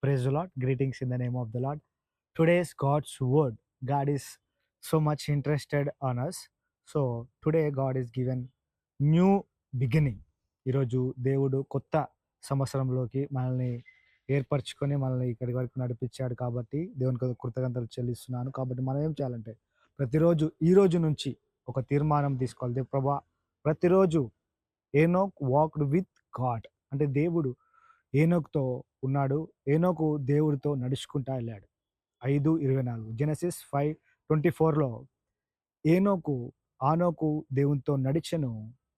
Praise the Lord. Greetings in the name of the Lord. Today's God's word. God is so much interested on us. So today God is given new beginning. ఈరోజు దేవుడు కొత్త సంవత్సరంలోకి మనల్ని ఏర్పరచుకొని మనల్ని ఇక్కడి వరకు నడిపించాడు కాబట్టి దేవునికి కృతజ్ఞతలు చెల్లిస్తున్నాను. కాబట్టి మనం ఏం చేయాలంటే ప్రతిరోజు ఈ రోజు నుంచి ఒక తీర్మానం తీసుకోవాలి. ప్రభా, ప్రతిరోజు ఏనోక్ వాక్డ్ విత్ గాడ్, అంటే దేవుడు ఏనోకుతో ఉన్నాడు. ఏనోకు దేవుడితో నడుచుకుంటా వెళ్ళాడు. 5:24 జెనసిస్ 5:24లో ఏనోకు ఆనోకు దేవునితో నడిచెను,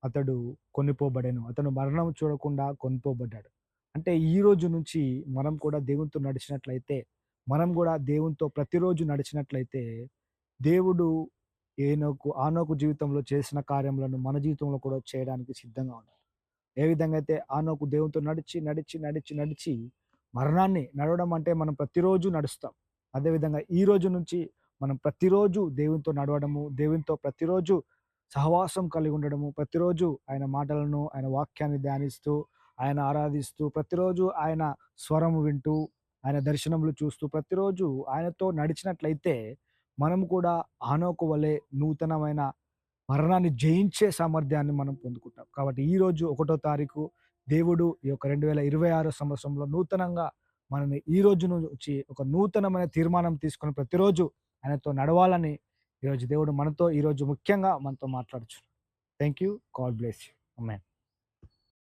అతడు కొనిపోబడెను, అతను మరణం చూడకుండా కొనిపోబడ్డాడు. అంటే ఈ రోజు నుంచి మనం కూడా దేవునితో నడిచినట్లయితే, మనం కూడా దేవునితో ప్రతిరోజు నడిచినట్లయితే, దేవుడు ఆనోకు జీవితంలో చేసిన కార్యములను మన జీవితంలో కూడా చేయడానికి సిద్ధంగా ఉన్నాడు. ఏ విధంగా అయితే ఆనోకు దేవునితో నడిచి నడిచి నడిచి నడిచి మరణాన్ని నడవడం అంటే మనం ప్రతిరోజు నడుస్తాం. అదేవిధంగా ఈ రోజు నుంచి మనం ప్రతిరోజు దేవునితో నడవడము, దేవునితో ప్రతిరోజు సహవాసం కలిగి ఉండడము, ప్రతిరోజు ఆయన మాటలను, ఆయన వాక్యాన్ని ధ్యానిస్తూ, ఆయన ఆరాధిస్తూ, ప్రతిరోజు ఆయన స్వరము వింటూ, ఆయన దర్శనములు చూస్తూ, ప్రతిరోజు ఆయనతో నడిచినట్లయితే మనం కూడా ఆనోకు వలె నూతనమైన మరణాన్ని జయించే సామర్థ్యాన్ని మనం పొందుకుంటాం. కాబట్టి ఈరోజు 1 తారీఖు దేవుడు ఈ యొక్క 2026 సంవత్సరంలో నూతనంగా మనల్ని ఈ రోజు నుంచి ఒక నూతనమైన తీర్మానం తీసుకొని ప్రతిరోజు ఆయనతో నడవాలని ఈరోజు దేవుడు మనతో ఈరోజు ముఖ్యంగా మనతో మాట్లాడుచున్నాడు. Thank you. God bless you. Amen.